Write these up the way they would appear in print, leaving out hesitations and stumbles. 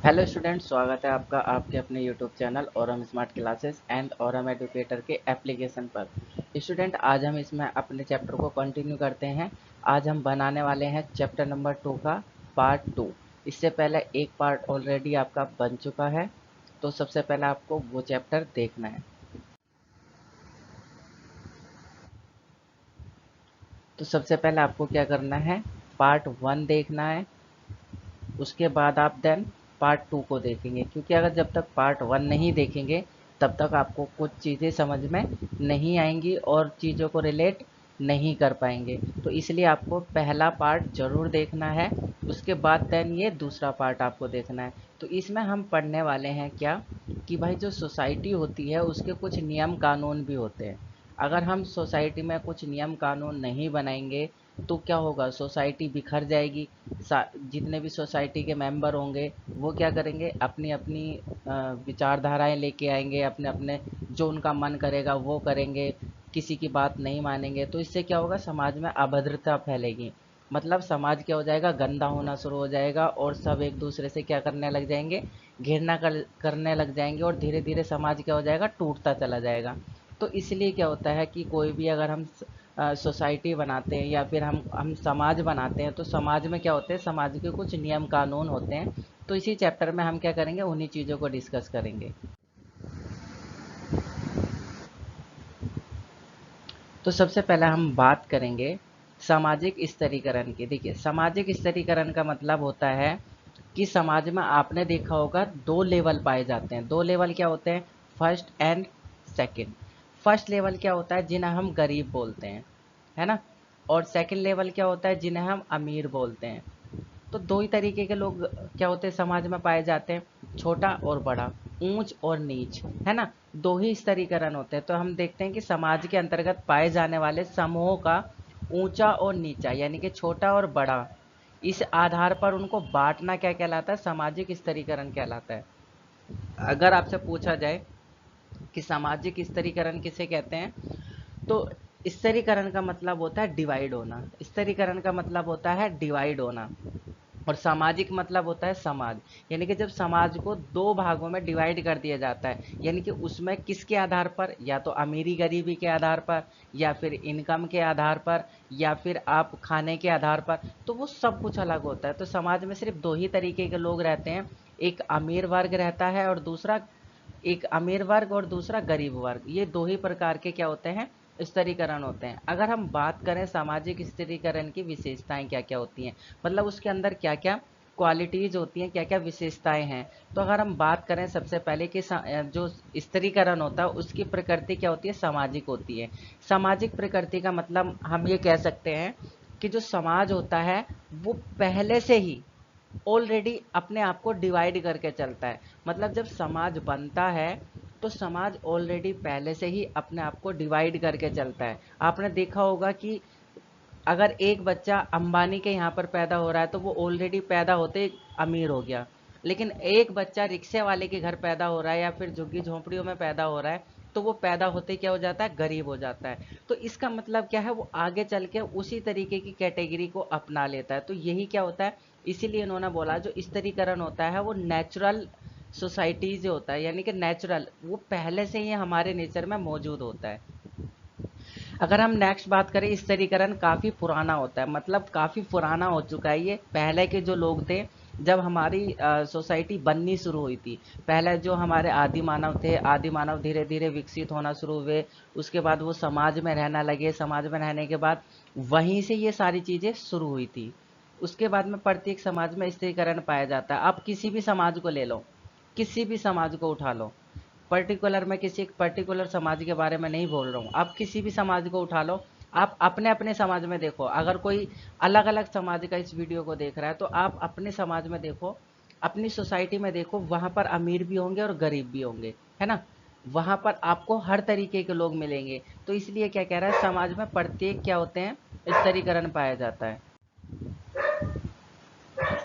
Hello student, स्वागत है आपका आपके अपने यूट्यूब चैनल और हम स्मार्ट क्लासेस एंड और हम एडुकेटर के एप्लीकेशन पर। स्टूडेंट, आज हम इसमें अपने चैप्टर को कंटिन्यू करते हैं। आज हम बनाने वाले हैं चैप्टर नंबर 2 का पार्ट 2। इससे पहले एक पार्ट ऑलरेडी आपका बन चुका है, तो सबसे पहले आपको वो चैप्टर देखना है। तो सबसे पहले आपको क्या करना है, पार्ट 1 देखना है। उसके बाद आप देन पार्ट 2 को देखेंगे, क्योंकि अगर जब तक पार्ट 1 नहीं देखेंगे तब तक आपको कुछ चीज़ें समझ में नहीं आएंगी और चीज़ों को रिलेट नहीं कर पाएंगे। तो इसलिए आपको पहला पार्ट ज़रूर देखना है, उसके बाद देन ये दूसरा पार्ट आपको देखना है। तो इसमें हम पढ़ने वाले हैं क्या, कि भाई जो सोसाइटी होती है उसके कुछ नियम कानून भी होते हैं। अगर हम सोसाइटी में कुछ नियम कानून नहीं बनाएंगे तो क्या होगा, सोसाइटी बिखर जाएगी। जितने भी सोसाइटी के मेंबर होंगे वो क्या करेंगे, अपनी अपनी विचारधाराएं लेके आएंगे, अपने अपने जो उनका मन करेगा वो करेंगे, किसी की बात नहीं मानेंगे। तो इससे क्या होगा, समाज में अभद्रता फैलेगी। मतलब समाज क्या हो जाएगा, गंदा होना शुरू हो जाएगा और सब एक दूसरे से क्या करने लग जाएंगे, करने लग जाएंगे और धीरे धीरे समाज क्या हो जाएगा, टूटता चला जाएगा। तो इसलिए क्या होता है कि कोई भी अगर हम सोसाइटी बनाते हैं या फिर हम समाज बनाते हैं, तो समाज में क्या होते हैं, समाज के कुछ नियम कानून होते हैं। तो इसी चैप्टर में हम क्या करेंगे, उन्हीं चीज़ों को डिस्कस करेंगे। तो सबसे पहले हम बात करेंगे सामाजिक स्थिरीकरण की। देखिए, सामाजिक स्थिरीकरण का मतलब होता है कि समाज में आपने देखा होगा दो लेवल पाए जाते हैं। दो लेवल क्या होते हैं, first and second. First level क्या होता है, जिन्हें हम गरीब बोलते हैं, है ना। और सेकंड लेवल क्या होता है, जिन्हें हम अमीर बोलते हैं। तो दो ही तरीके के लोग क्या होते हैं समाज में पाए जाते हैं, छोटा और बड़ा, ऊंच और नीच, है ना। दो ही स्तरीकरण होते हैं। तो हम देखते हैं कि समाज के अंतर्गत पाए जाने वाले समूहों का ऊंचा और नीचा यानी कि छोटा और बड़ा, इस आधार पर उनको बांटना क्या कहलाता है, सामाजिक स्तरीकरण कहलाता है। अगर आपसे पूछा जाए कि सामाजिक स्तरीकरण किसे कहते हैं, तो स्तरीकरण का मतलब होता है डिवाइड होना। स्तरीकरण का मतलब होता है डिवाइड होना। और सामाजिक मतलब होता है समाज। यानी कि जब समाज को दो भागों में डिवाइड कर दिया जाता है, यानी कि उसमें किसके आधार पर, या तो अमीरी गरीबी के आधार पर, या फिर इनकम के आधार पर, या फिर आप खाने के आधार पर, तो वो सब कुछ अलग होता है। तो समाज में सिर्फ दो ही तरीके के लोग रहते हैं, एक अमीर वर्ग रहता है और दूसरा, एक अमीर वर्ग और दूसरा गरीब वर्ग। ये दो ही प्रकार के क्या होते हैं, स्तरीकरण होते हैं। अगर हम बात करें सामाजिक स्तरीकरण की विशेषताएं क्या क्या होती हैं, मतलब उसके अंदर क्या क्या क्वालिटीज होती हैं, क्या क्या विशेषताएं हैं। तो अगर हम बात करें सबसे पहले कि जो स्तरीकरण होता है उसकी प्रकृति क्या होती है, सामाजिक होती है। सामाजिक प्रकृति का मतलब हम ये कह सकते हैं कि जो समाज होता है वो पहले से ही ऑलरेडी अपने आप को डिवाइड करके चलता है। मतलब जब समाज बनता है तो समाज ऑलरेडी पहले से ही अपने आप को डिवाइड करके चलता है। आपने देखा होगा कि अगर एक बच्चा अंबानी के यहाँ पर पैदा हो रहा है तो वो ऑलरेडी पैदा होते ही अमीर हो गया। लेकिन एक बच्चा रिक्शे वाले के घर पैदा हो रहा है या फिर झुग्गी झोंपड़ियों में पैदा हो रहा है, तो वो पैदा होते ही क्या हो जाता है, गरीब हो जाता है। तो इसका मतलब क्या है, वो आगे चल के उसी तरीके की कैटेगरी को अपना लेता है। तो यही क्या होता है, इसीलिए इन्होंने बोला जो स्तरीकरण होता है वो नेचुरल सोसाइटीज होता है, यानी कि नेचुरल, वो पहले से ही हमारे नेचर में मौजूद होता है। अगर हम नेक्स्ट बात करें, स्तरीकरण काफ़ी पुराना होता है, मतलब काफ़ी पुराना हो चुका है। ये पहले के जो लोग थे, जब हमारी सोसाइटी बननी शुरू हुई थी, पहले जो हमारे आदि मानव थे, आदि मानव धीरे धीरे विकसित होना शुरू हुए। उसके बाद वो समाज में रहना लगे, समाज में रहने के बाद वहीं से ये सारी चीज़ें शुरू हुई थी। उसके बाद में प्रत्येक समाज में स्त्रीकरण पाया जाता है। आप किसी भी समाज को ले लो, किसी भी समाज को उठा लो, पर्टिकुलर, मैं किसी एक पर्टिकुलर समाज के बारे में नहीं बोल रहा हूँ, आप किसी भी समाज को उठा लो। आप अपने अपने समाज में देखो, अगर कोई अलग अलग समाज का इस वीडियो को देख रहा है तो आप अपने समाज में देखो, अपनी सोसाइटी में देखो, वहाँ पर अमीर भी होंगे और गरीब भी होंगे, है ना। वहाँ पर आपको हर तरीके के लोग मिलेंगे। तो इसलिए क्या कह रहा है, समाज में प्रत्येक क्या होते हैं, स्तरीकरण पाया जाता है।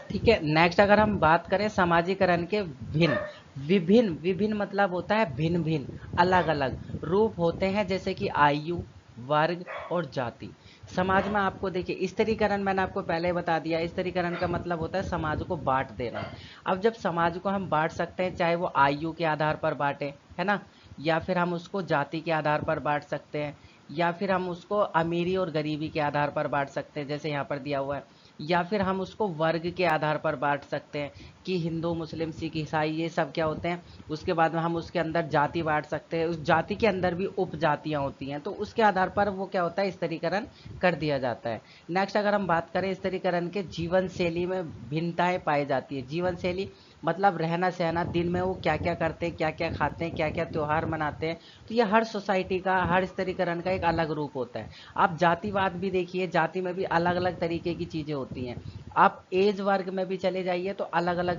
ठीक है, नेक्स्ट अगर हम बात करें समाजीकरण के भिन्न, विभिन्न, विभिन्न मतलब होता है भिन्न भिन्न, अलग अलग रूप होते हैं, जैसे कि आयु, वर्ग और जाति। समाज में आपको देखिए स्त्रीकरण मैंने आपको पहले ही बता दिया, स्त्रीकरण का मतलब होता है समाज को बांट देना। अब जब समाज को हम बांट सकते हैं, चाहे वो आयु के आधार पर बांटे, है ना, या फिर हम उसको जाति के आधार पर बांट सकते हैं, या फिर हम उसको अमीरी और गरीबी के आधार पर बांट सकते हैं जैसे यहाँ पर दिया हुआ है, या फिर हम उसको वर्ग के आधार पर बांट सकते हैं कि हिंदू मुस्लिम सिख ईसाई ये सब क्या होते हैं। उसके बाद में हम उसके अंदर जाति बांट सकते हैं, उस जाति के अंदर भी उप जातियाँ होती हैं, तो उसके आधार पर वो क्या होता है, स्त्रीकरण कर दिया जाता है। नेक्स्ट अगर हम बात करें स्त्रीकरण के, जीवन शैली में भिन्नताएं पाई जाती है। जीवन शैली मतलब रहना सहना, दिन में वो क्या क्या करते हैं, क्या क्या खाते हैं, क्या क्या त्योहार मनाते हैं, तो ये हर सोसाइटी का, हर स्त्रीकरण का एक अलग रूप होता है। आप जातिवाद भी देखिए, जाति में भी अलग अलग तरीके की चीज़ें होती हैं। आप एज वर्ग में भी चले जाइए तो अलग अलग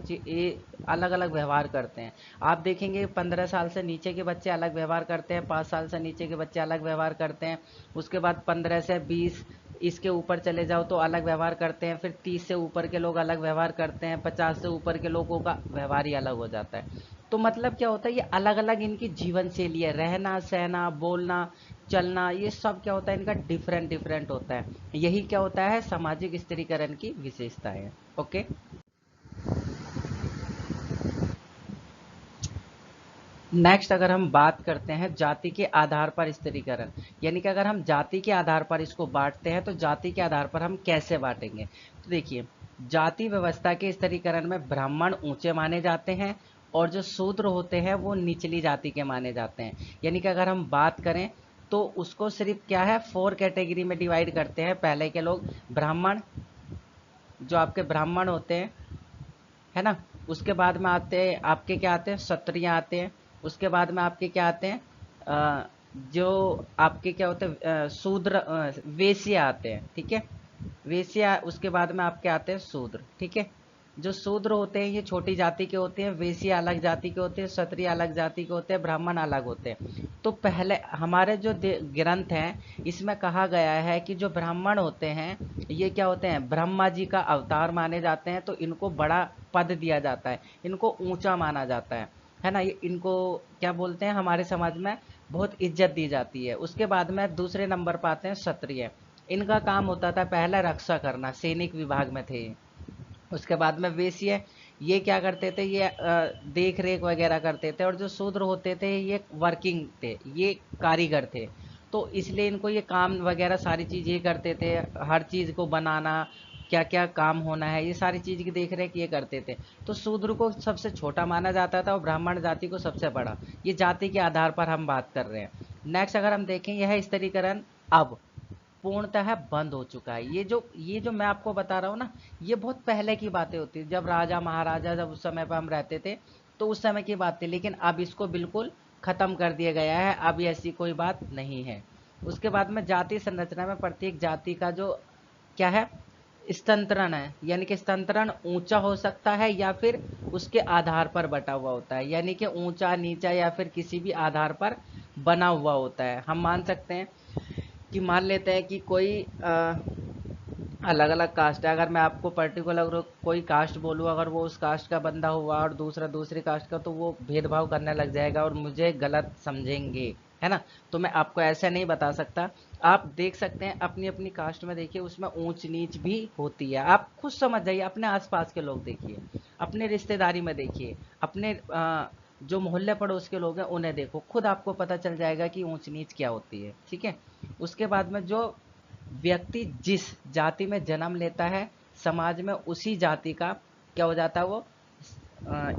अलग अलग व्यवहार करते हैं। आप देखेंगे 15 साल से नीचे के बच्चे अलग व्यवहार करते हैं, 5 साल से नीचे के बच्चे अलग व्यवहार करते हैं, उसके बाद 15 से 20 इसके ऊपर चले जाओ तो अलग व्यवहार करते हैं, फिर 30 से ऊपर के लोग अलग व्यवहार करते हैं, 50 से ऊपर के लोगों का व्यवहार ही अलग हो जाता है। तो मतलब क्या होता है, ये अलग अलग इनकी जीवन शैली है, रहना सहना बोलना चलना, ये सब क्या होता है इनका डिफरेंट डिफरेंट होता है। यही क्या होता है सामाजिक स्त्रीकरण की विशेषता है। ओके, नेक्स्ट अगर हम बात करते हैं जाति के आधार पर स्त्रीकरण, यानी कि अगर हम जाति के आधार पर इसको बांटते हैं तो जाति के आधार पर हम कैसे बांटेंगे। तो देखिए, जाति व्यवस्था के स्त्रीकरण में ब्राह्मण ऊंचे माने जाते हैं और जो शूद्र होते हैं वो निचली जाति के माने जाते हैं। यानी कि अगर हम बात करें तो उसको सिर्फ क्या है, 4 कैटेगरी में डिवाइड करते हैं। पहले के लोग ब्राह्मण, जो आपके ब्राह्मण होते हैं, है ना, उसके बाद में आते हैं आपके क्या आते हैं, क्षत्रिय आते हैं, उसके बाद में आपके क्या आते हैं, जो आपके क्या होते हैं, शूद्र, वेश्य आते हैं, ठीक है, वेश्या, उसके बाद में आपके आते हैं शूद्र, ठीक है। जो शूद्र होते हैं ये छोटी जाति के होते हैं, वेश्या अलग जाति के होते हैं, क्षत्रिय अलग जाति के होते हैं, ब्राह्मण अलग होते हैं। तो पहले हमारे जो ग्रंथ हैं इसमें कहा गया है कि जो ब्राह्मण होते हैं ये क्या होते हैं, ब्रह्मा जी का अवतार माने जाते हैं, तो इनको बड़ा पद दिया जाता है, इनको ऊंचा माना जाता है ना, ये इनको क्या बोलते हैं, हमारे समाज में बहुत इज्जत दी जाती है। उसके बाद में दूसरे नंबर पर आते हैं क्षत्रिय। इनका काम होता था पहला रक्षा करना, सैनिक विभाग में थे। उसके बाद में वेश्य, ये क्या करते थे, ये देख रेख वगैरह करते थे। और जो शूद्र होते थे ये वर्किंग थे, ये कारीगर थे। तो इसलिए इनको ये काम वगैरह सारी चीज़ ये करते थे, हर चीज़ को बनाना, क्या क्या काम होना है ये सारी चीज़ की देख रेख ये करते थे। तो शूद्र को सबसे छोटा माना जाता था और ब्राह्मण जाति को सबसे बड़ा। ये जाति के आधार पर हम बात कर रहे हैं। नेक्स्ट अगर हम देखें, यह स्त्रीकरण अब पूर्णतः बंद हो चुका है। ये जो मैं आपको बता रहा हूँ ना, ये बहुत पहले की बातें होती है, जब राजा महाराजा, जब उस समय पर हम रहते थे तो उस समय की बात थी। लेकिन अब इसको बिल्कुल खत्म कर दिया गया है, अब ऐसी कोई बात नहीं है। उसके बाद में जाति संरचना में प्रत्येक जाति का जो क्या है, स्थानांतरण है, यानी कि स्थानांतरण ऊंचा हो सकता है या फिर उसके आधार पर बटा हुआ होता है, यानी कि ऊंचा नीचा या फिर किसी भी आधार पर बना हुआ होता है। हम मान सकते हैं कि मान लेते हैं कि कोई अलग अलग कास्ट है, अगर मैं आपको पर्टिकुलर कोई कास्ट बोलूँ, अगर वो उस कास्ट का बंदा हुआ और दूसरा दूसरी कास्ट का, तो वो भेदभाव करने लग जाएगा और मुझे गलत समझेंगे, है ना। तो मैं आपको ऐसे नहीं बता सकता। आप देख सकते हैं अपनी अपनी कास्ट में, देखिए उसमें ऊंच नीच भी होती है, आप खुद समझ जाइए। अपने आसपास के लोग देखिए, अपने रिश्तेदारी में देखिए, अपने जो मोहल्ले पड़ोस के लोग हैं उन्हें देखो, खुद आपको पता चल जाएगा कि ऊंच नीच क्या होती है, ठीक है। उसके बाद में जो व्यक्ति जिस जाति में जन्म लेता है, समाज में उसी जाति का क्या हो जाता है, वो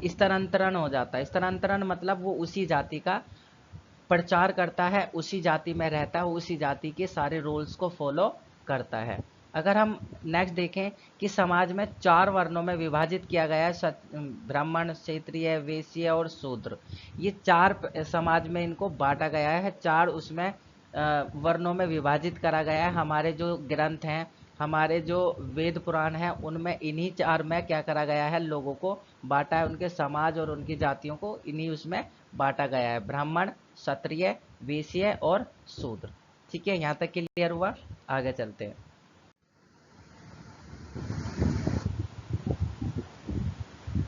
स्थानांतरण हो जाता है। स्थानांतरण मतलब वो उसी जाति का प्रचार करता है, उसी जाति में रहता है, उसी जाति के सारे रूल्स को फॉलो करता है। अगर हम नेक्स्ट देखें कि समाज में 4 वर्णों में विभाजित किया गया है, ब्राह्मण, क्षत्रिय, वैश्य और शूद्र। ये 4 समाज में इनको बांटा गया है, 4 उसमें वर्णों में विभाजित करा गया है। हमारे जो ग्रंथ हैं, हमारे जो वेद पुराण हैं, उनमें इन्हीं 4 में क्या करा गया है, लोगों को बांटा है, उनके समाज और उनकी जातियों को इन्हीं उसमें बांटा गया है, ब्राह्मण, क्षत्रिय, वैश्य और शूद्र। ठीक है, यहाँ तक क्लियर हुआ, आगे चलते हैं।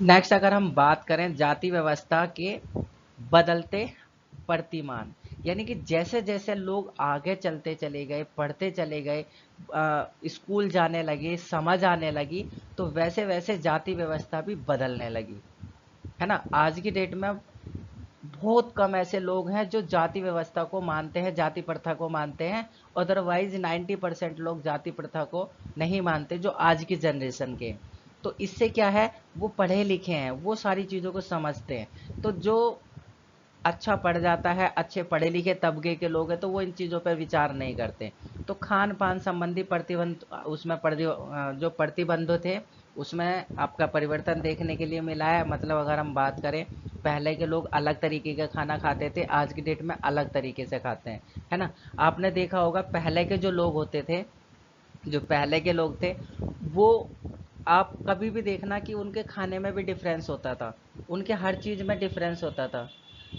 नेक्स्ट अगर हम बात करें जाति व्यवस्था के बदलते प्रतिमान, यानी कि जैसे जैसे लोग आगे चलते चले गए, पढ़ते चले गए, स्कूल जाने लगे, समझ आने लगी, तो वैसे वैसे जाति व्यवस्था भी बदलने लगी, है ना। आज की डेट में बहुत कम ऐसे लोग हैं जो जाति व्यवस्था को मानते हैं, जाति प्रथा को मानते हैं। अदरवाइज 90% लोग जाति प्रथा को नहीं मानते, जो आज की जनरेशन के। तो इससे क्या है, वो पढ़े लिखे हैं, वो सारी चीज़ों को समझते हैं। तो जो अच्छा पढ़ जाता है, अच्छे पढ़े लिखे तबके के लोग हैं, तो वो इन चीज़ों पर विचार नहीं करते। तो खान पान संबंधी प्रतिबंध, उसमें जो प्रतिबंध थे, उसमें आपका परिवर्तन देखने के लिए मिला है। मतलब अगर हम बात करें, पहले के लोग अलग तरीके का खाना खाते थे, आज की डेट में अलग तरीके से खाते हैं, है ना। आपने देखा होगा पहले के जो लोग होते थे, जो पहले के लोग थे, वो आप कभी भी देखना कि उनके खाने में भी डिफरेंस होता था, उनके हर चीज़ में डिफरेंस होता था।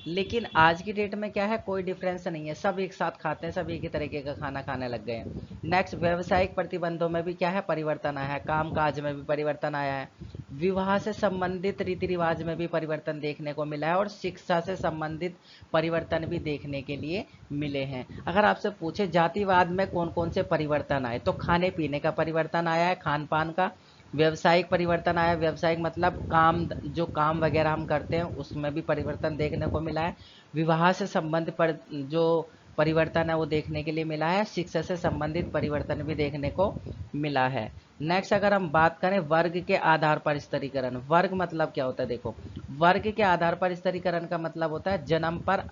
लेकिन आज की डेट में क्या है, कोई डिफरेंस नहीं है, सब एक साथ खाते हैं, सब एक ही तरीके का खाना खाने लग गए हैं। नेक्स्ट, व्यवसायिक प्रतिबंधों में भी क्या है, परिवर्तन आया है, काम काज में भी परिवर्तन आया है, विवाह से संबंधित रीति रिवाज में भी परिवर्तन देखने को मिला है, और शिक्षा से संबंधित परिवर्तन भी देखने के लिए मिले हैं। अगर आपसे पूछे जातिवाद में कौन कौन से परिवर्तन आए, तो खाने पीने का परिवर्तन आया है, खान पान का। व्यवसायिक परिवर्तन आया, व्यवसायिक मतलब काम, जो काम वगैरह हम करते हैं उसमें भी परिवर्तन देखने को मिला है। विवाह से संबंध पर जो परिवर्तन है वो देखने के लिए मिला है। शिक्षा से संबंधित परिवर्तन भी देखने को मिला है। नेक्स्ट, अगर हम बात करें वर्ग के आधार पर स्तरीकरण। वर्ग मतलब क्या होता है, देखो, वर्ग के आधार पर स्तरीकरण का मतलब होता है जन्म पर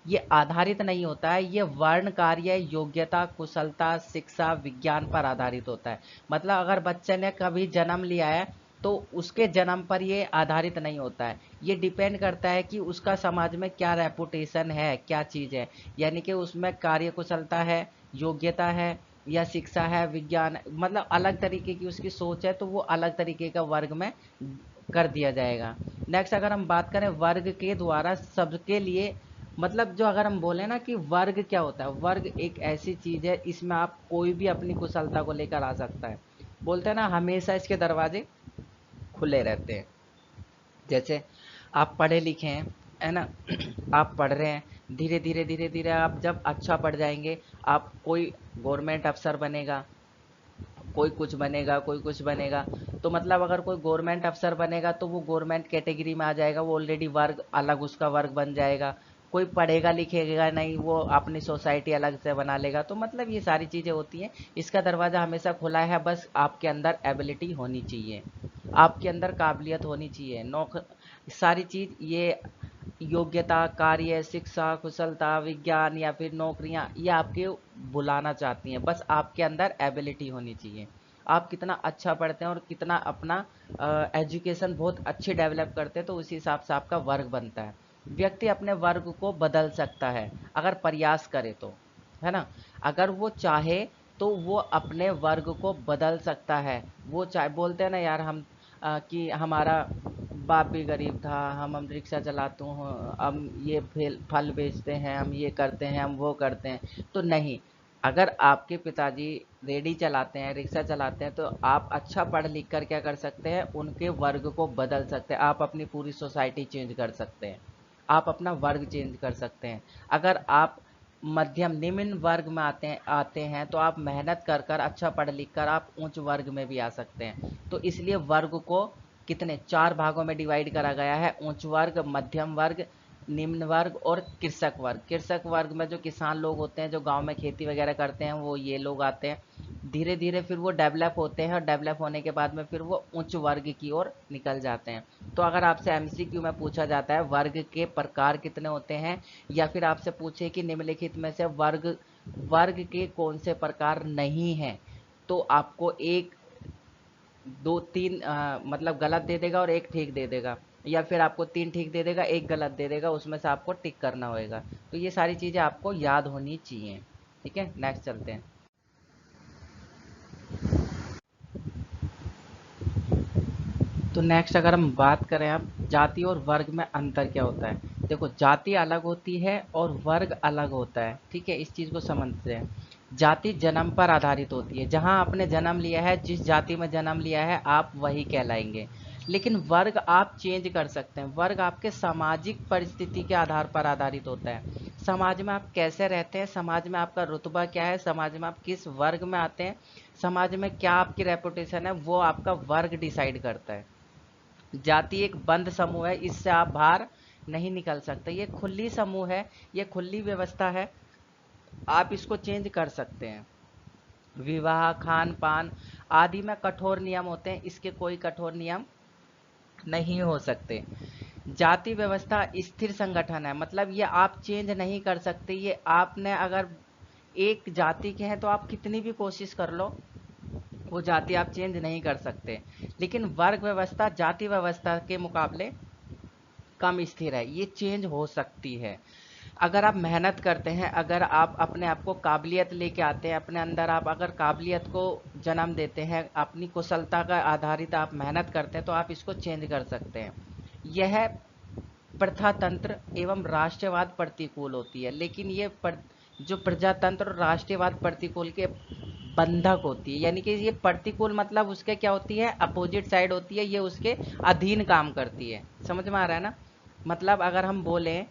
ये आधारित नहीं होता है, ये वर्ण, कार्य, योग्यता, कुशलता, शिक्षा, विज्ञान पर आधारित होता है। मतलब अगर बच्चे ने कभी जन्म लिया है तो उसके जन्म पर ये आधारित नहीं होता है, ये डिपेंड करता है कि उसका समाज में क्या रेपुटेशन है, क्या चीज़ है। यानी कि उसमें कार्य कुशलता है, योग्यता है, या शिक्षा है, विज्ञान, मतलब अलग तरीके की उसकी सोच है, तो वो अलग तरीके का वर्ग में कर दिया जाएगा। नेक्स्ट, अगर हम बात करें वर्ग के द्वारा सबके लिए, मतलब जो अगर हम बोले ना कि वर्ग क्या होता है, वर्ग एक ऐसी चीज है, इसमें आप कोई भी अपनी कुशलता को लेकर आ सकता है। बोलते हैं ना, हमेशा इसके दरवाजे खुले रहते हैं। जैसे आप पढ़े लिखे हैं, है ना, आप पढ़ रहे हैं, धीरे धीरे धीरे धीरे आप जब अच्छा पढ़ जाएंगे, आप कोई गवर्नमेंट अफसर बनेगा, कोई कुछ बनेगा, कोई कुछ बनेगा। तो मतलब अगर कोई गवर्नमेंट अफसर बनेगा तो वो गवर्नमेंट कैटेगरी में आ जाएगा, वो ऑलरेडी वर्ग अलग, उसका वर्ग बन जाएगा। कोई पढ़ेगा लिखेगा नहीं, वो अपनी सोसाइटी अलग से बना लेगा। तो मतलब ये सारी चीज़ें होती हैं, इसका दरवाज़ा हमेशा खुला है, बस आपके अंदर एबिलिटी होनी चाहिए, आपके अंदर काबिलियत होनी चाहिए। सारी चीज़ ये योग्यता, कार्य, शिक्षा, कुशलता, विज्ञान या फिर नौकरियां, ये आपके बुलाना चाहती हैं, बस आपके अंदर एबिलिटी होनी चाहिए। आप कितना अच्छा पढ़ते हैं और कितना अपना एजुकेशन बहुत अच्छी डेवलप करते हैं, तो उसी हिसाब से आपका वर्ग बनता है। व्यक्ति अपने वर्ग को बदल सकता है अगर प्रयास करे तो, है ना। अगर वो चाहे तो वो अपने वर्ग को बदल सकता है। वो चाहे, बोलते हैं ना यार हम, कि हमारा बाप भी गरीब था, हम रिक्शा चलाते हैं, हम ये फल बेचते हैं, हम ये करते हैं, हम वो करते हैं। तो नहीं, अगर आपके पिताजी रेडी चलाते हैं, रिक्शा चलाते हैं, तो आप अच्छा पढ़ लिख कर क्या कर सकते हैं, उनके वर्ग को बदल सकते हैं, आप अपनी पूरी सोसाइटी चेंज कर सकते हैं, आप अपना वर्ग चेंज कर सकते हैं। अगर आप मध्यम निम्न वर्ग में आते हैं तो आप मेहनत कर कर, अच्छा पढ़ लिख कर आप उच्च वर्ग में भी आ सकते हैं। तो इसलिए वर्ग को कितने 4 भागों में डिवाइड करा गया है, उच्च वर्ग, मध्यम वर्ग, निम्न वर्ग और कृषक वर्ग। कृषक वर्ग में जो किसान लोग होते हैं, जो गांव में खेती वगैरह करते हैं, वो ये लोग आते हैं। धीरे धीरे फिर वो डेवलप होते हैं, और डेवलप होने के बाद में फिर वो उच्च वर्ग की ओर निकल जाते हैं। तो अगर आपसे एमसीक्यू में पूछा जाता है वर्ग के प्रकार कितने होते हैं, या फिर आपसे पूछे कि निम्नलिखित में से वर्ग वर्ग के कौन से प्रकार नहीं हैं, तो आपको एक, दो, तीन मतलब गलत दे देगा और एक ठीक दे देगा, या फिर आपको 3 ठीक दे देगा, एक गलत दे देगा, उसमें से आपको टिक करना होगा। तो ये सारी चीज़ें आपको याद होनी चाहिए। ठीक है, नेक्स्ट चलते हैं। तो नेक्स्ट, अगर हम बात करें अब जाति और वर्ग में अंतर क्या होता है। देखो, जाति अलग होती है और वर्ग अलग होता है। ठीक है, इस चीज़ को समझते हैं। जाति जन्म पर आधारित होती है, जहां आपने जन्म लिया है, जिस जाति में जन्म लिया है, आप वही कहलाएंगे। लेकिन वर्ग आप चेंज कर सकते हैं, वर्ग आपके सामाजिक परिस्थिति के आधार पर आधारित होता है। समाज में आप कैसे रहते हैं, समाज में आपका रुतबा क्या है, समाज में आप किस वर्ग में आते हैं, समाज में क्या आपकी रेपुटेशन है, वो आपका वर्ग डिसाइड करता है। जाति एक बंद समूह है, इससे आप बाहर नहीं निकल सकते। ये खुली समूह है, ये खुली व्यवस्था है, आप इसको चेंज कर सकते हैं। विवाह, खान पान आदि में कठोर नियम होते हैं, इसके कोई कठोर नियम नहीं हो सकते। जाति व्यवस्था स्थिर संगठन है, मतलब ये आप चेंज नहीं कर सकते। ये आपने अगर एक जाति के हैं तो आप कितनी भी कोशिश कर लो, वो जाति आप चेंज नहीं कर सकते। लेकिन वर्ग व्यवस्था जाति व्यवस्था के मुकाबले कम स्थिर है, ये चेंज हो सकती है। अगर आप मेहनत करते हैं, अगर आप अपने आप को काबिलियत लेके आते हैं, अपने अंदर आप अगर काबिलियत को जन्म देते हैं, अपनी कुशलता का आधारित आप मेहनत करते हैं, तो आप इसको चेंज कर सकते हैं। यह प्रथा तंत्र एवं राष्ट्रवाद प्रतिकूल होती है, लेकिन ये जो प्रजातंत्र और राष्ट्रवाद प्रतिकूल के बंधक होती है, यानी कि ये प्रतिकूल मतलब उसके क्या होती है, अपोजिट साइड होती है, ये उसके अधीन काम करती है। समझ में आ रहा है ना? मतलब अगर हम बोलें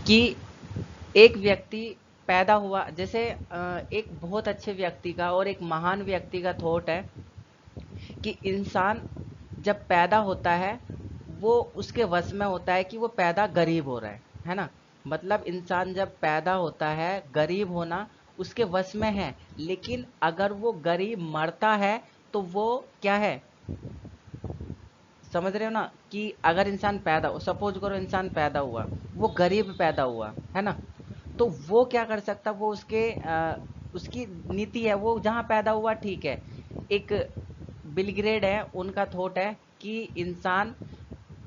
कि एक व्यक्ति पैदा हुआ, जैसे एक बहुत अच्छे व्यक्ति का और एक महान व्यक्ति का थॉट है कि इंसान जब पैदा होता है वो उसके वश में होता है कि वो पैदा गरीब हो रहा है ना? मतलब इंसान जब पैदा होता है, गरीब होना उसके वश में है, लेकिन अगर वो गरीब मरता है तो वो क्या है, समझ रहे हो ना? कि अगर इंसान पैदा हो, सपोज करो इंसान पैदा हुआ, वो गरीब पैदा हुआ है ना, तो वो क्या कर सकता, वो उसकी नीति है, वो जहाँ पैदा हुआ ठीक है। एक बिल ग्रेड है, उनका थॉट है कि इंसान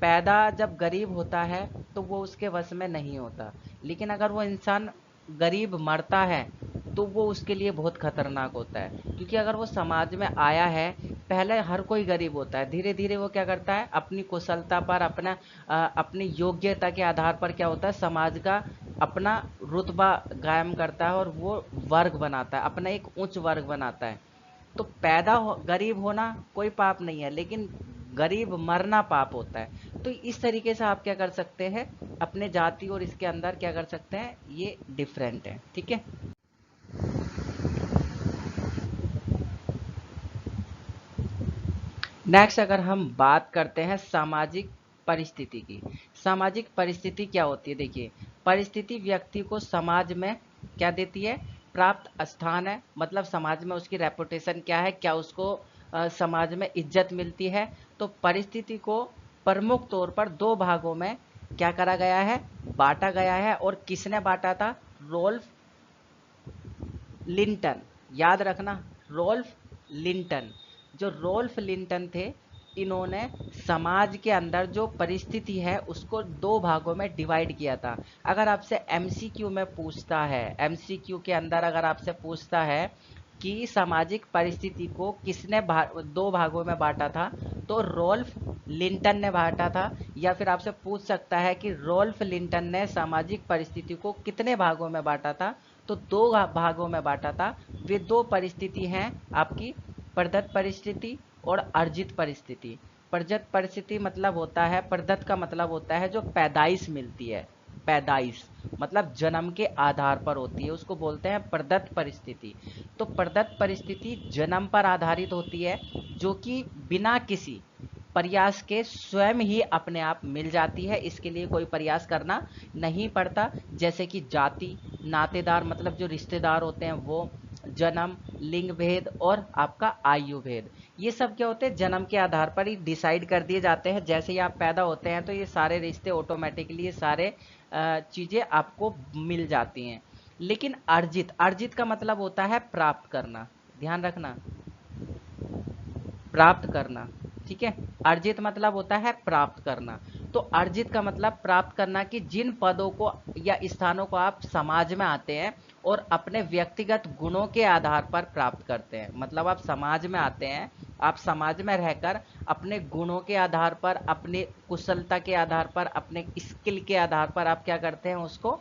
पैदा जब गरीब होता है तो वो उसके वश में नहीं होता, लेकिन अगर वो इंसान गरीब मरता है तो वो उसके लिए बहुत खतरनाक होता है। क्योंकि अगर वो समाज में आया है, पहले हर कोई गरीब होता है, धीरे धीरे वो क्या करता है, अपनी कुशलता पर, अपनी योग्यता के आधार पर क्या होता है, समाज का अपना रुतबा कायम करता है और वो वर्ग बनाता है, अपना एक उच्च वर्ग बनाता है। तो गरीब होना कोई पाप नहीं है, लेकिन गरीब मरना पाप होता है। तो इस तरीके से आप क्या कर सकते हैं, अपने जाति और इसके अंदर क्या कर सकते हैं, ये डिफरेंट है। ठीक है। नेक्स्ट अगर हम बात करते हैं सामाजिक परिस्थिति की। सामाजिक परिस्थिति क्या होती है? देखिए, परिस्थिति व्यक्ति को समाज में क्या देती है, प्राप्त स्थान है, मतलब समाज में उसकी रेपुटेशन क्या है, क्या उसको समाज में इज्जत मिलती है। तो परिस्थिति को प्रमुख तौर पर दो भागों में क्या करा गया है, बांटा गया है। और किसने बांटा था? Ralph Linton. याद रखना, रोल्फ लिंटन। जो रोल्फ लिंटन थे, इन्होंने समाज के अंदर जो परिस्थिति है उसको दो भागों में डिवाइड किया था। अगर आपसे एमसीक्यू में पूछता है, एमसीक्यू के अंदर अगर आपसे पूछता है कि सामाजिक परिस्थिति को किसने दो भागों में बांटा था, तो रोल्फ लिंटन ने बांटा था। या फिर आपसे पूछ सकता है कि रोल्फ लिंटन ने सामाजिक परिस्थिति को कितने भागों में बांटा था, तो दो भागों में बांटा था। वे दो परिस्थिति हैं आपकी, प्रदत्त परिस्थिति और अर्जित परिस्थिति। प्रदत्त परिस्थिति मतलब होता है, प्रदत्त का मतलब होता है जो पैदाइश मिलती है, पैदाइश मतलब जन्म के आधार पर होती है, उसको बोलते हैं प्रदत्त परिस्थिति। तो प्रदत्त परिस्थिति जन्म पर आधारित होती है, जो कि बिना किसी प्रयास के स्वयं ही अपने आप मिल जाती है, इसके लिए कोई प्रयास करना नहीं पड़ता। जैसे कि जाति, नातेदार मतलब जो रिश्तेदार होते हैं वो, जन्म, लिंग भेद और आपका आयु भेद, ये सब क्या होते हैं, जन्म के आधार पर ही डिसाइड कर दिए जाते हैं। जैसे ही आप पैदा होते हैं तो ये सारे रिश्ते ऑटोमेटिकली, ये सारे चीज़ें आपको मिल जाती हैं। लेकिन अर्जित, अर्जित का मतलब होता है प्राप्त करना, ध्यान रखना, प्राप्त करना। ठीक है, अर्जित मतलब होता है प्राप्त करना। तो अर्जित का मतलब प्राप्त करना कि जिन पदों को या स्थानों को आप समाज में आते हैं और अपने व्यक्तिगत गुणों के आधार पर प्राप्त करते हैं। मतलब आप समाज में आते हैं, आप समाज में रहकर अपने गुणों के आधार पर, अपने कुशलता के आधार पर, अपने स्किल के आधार पर आप क्या करते हैं, उसको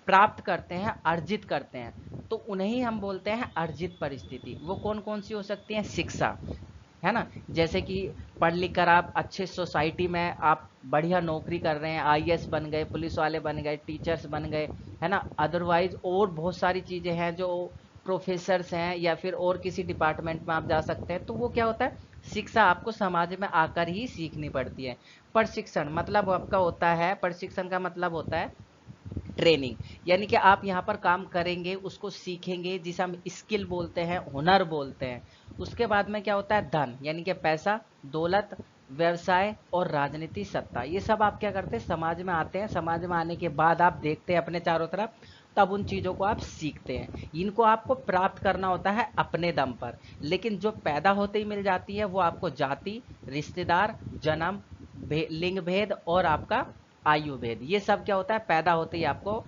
प्राप्त करते हैं, अर्जित करते हैं। तो उन्हें हम बोलते हैं अर्जित परिस्थिति। वो कौन कौन सी हो सकती हैं? शिक्षा, है ना, जैसे कि पढ़ लिख कर आप अच्छे सोसाइटी में आप बढ़िया नौकरी कर रहे हैं, आईएएस बन गए, पुलिस वाले बन गए, टीचर्स बन गए, है ना। अदरवाइज और बहुत सारी चीज़ें हैं जो प्रोफेसर्स हैं, या फिर और किसी डिपार्टमेंट में आप जा सकते हैं। तो वो क्या होता है, शिक्षा आपको समाज में आकर ही सीखनी पड़ती है। प्रशिक्षण मतलब आपका होता है, प्रशिक्षण का मतलब होता है ट्रेनिंग, यानी कि आप यहाँ पर काम करेंगे, उसको सीखेंगे, जिसे हम स्किल बोलते हैं, हुनर बोलते हैं। उसके बाद में क्या होता है, धन यानी कि पैसा, दौलत, व्यवसाय और राजनीति, सत्ता। ये सब आप क्या करते हैं, समाज में आते हैं। समाज में आने के बाद आप देखते हैं अपने चारों तरफ, तब उन चीज़ों को आप सीखते हैं। इनको आपको प्राप्त करना होता है अपने दम पर, लेकिन जो पैदा होते ही मिल जाती है वो आपको जाति, रिश्तेदार, जन्म, लिंग भेद और आपका आयु भेद, ये सब क्या होता है, पैदा होते ही आपको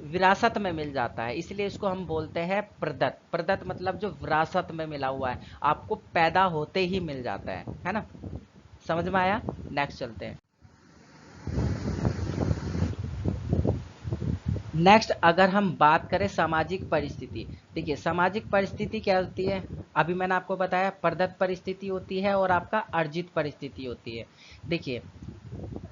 विरासत में मिल जाता है। इसलिए इसको हम बोलते हैं प्रदत्त। प्रदत्त मतलब जो विरासत में मिला हुआ है, आपको पैदा होते ही मिल जाता है ना। समझ में आया। नेक्स्ट चलते हैं। नेक्स्ट अगर हम बात करें सामाजिक परिस्थिति, देखिए सामाजिक परिस्थिति क्या होती है, अभी मैंने आपको बताया प्रदत्त परिस्थिति होती है और आपका अर्जित परिस्थिति होती है। देखिए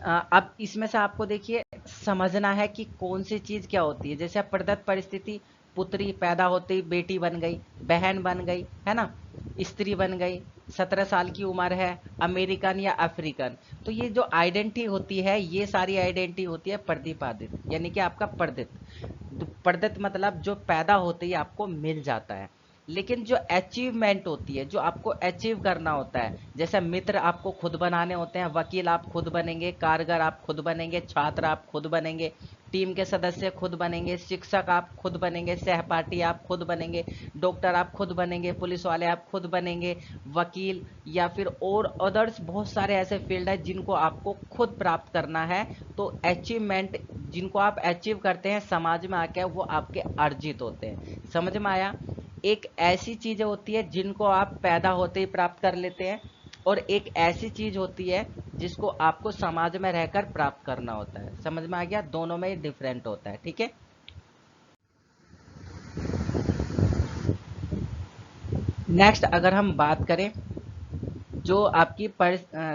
अब इसमें से आपको देखिए समझना है कि कौन सी चीज क्या होती है। जैसे प्रदत्त परिस्थिति, पुत्री पैदा होते ही बेटी बन गई, बहन बन गई, है ना, स्त्री बन गई, 17 साल की उम्र है, अमेरिकन या अफ्रीकन। तो ये जो आइडेंटिटी होती है, ये सारी आइडेंटिटी होती है प्रतिपादित, यानी कि आपका प्रदत्त। प्रदत्त मतलब जो पैदा होते ही आपको मिल जाता है। लेकिन जो अचीवमेंट होती है, जो आपको अचीव करना होता है, जैसे मित्र आपको खुद बनाने होते हैं, वकील आप खुद बनेंगे, कारगर आप खुद बनेंगे, छात्र आप खुद बनेंगे, टीम के सदस्य खुद बनेंगे, शिक्षक आप खुद बनेंगे, सहपाठी आप खुद बनेंगे, डॉक्टर आप खुद बनेंगे, पुलिस वाले आप खुद बनेंगे, वकील या फिर और अदर्स बहुत सारे ऐसे फील्ड है जिनको आपको खुद प्राप्त करना है। तो अचीवमेंट जिनको आप अचीव करते हैं समाज में आके, वो आपके अर्जित होते हैं। समझ में आया। एक ऐसी चीजें होती है जिनको आप पैदा होते ही प्राप्त कर लेते हैं, और एक ऐसी चीज होती है जिसको आपको समाज में रहकर प्राप्त करना होता है। समझ में आ गया, दोनों में डिफरेंट होता है, ठीक है। नेक्स्ट अगर हम बात करें, जो आपकी